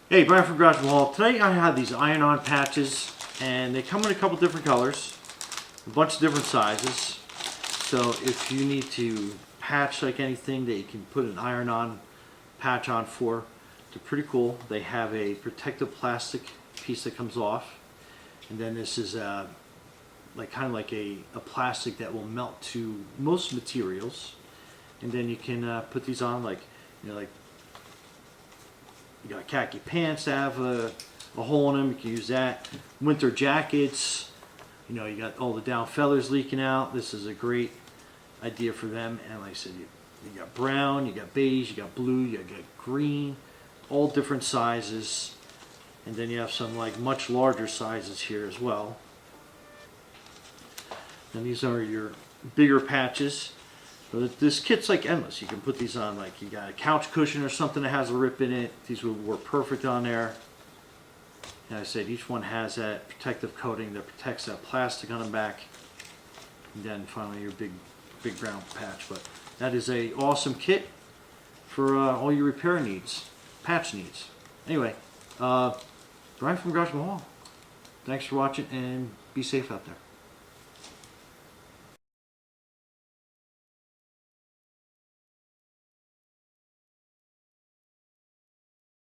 Hey, Brian from Garage Wall. Today I have these iron-on patches, and they come in a couple different colors, a bunch of different sizes. So if you need to patch like anything that you can put an iron-on patch on for, they're pretty cool. They have a protective plastic piece that comes off, and then this is kind of like a plastic that will melt to most materials, and then you can put these on like you got khaki pants that have a hole in them. You can use that. Winter jackets. You got all the down feathers leaking out. This is a great idea for them. And like I said, you got brown, you got beige, you got blue, you got green, all different sizes. And then you have some like much larger sizes here as well. And these are your bigger patches. But this kit's like endless. You can put these on like you got a couch cushion or something that has a rip in it. These would work perfect on there. And I said each one has that protective coating that protects that plastic on the back. And then finally your big brown patch. But that is a awesome kit for all your repair needs, patch needs. Anyway, Brian from Garage Wall. Thanks for watching and be safe out there.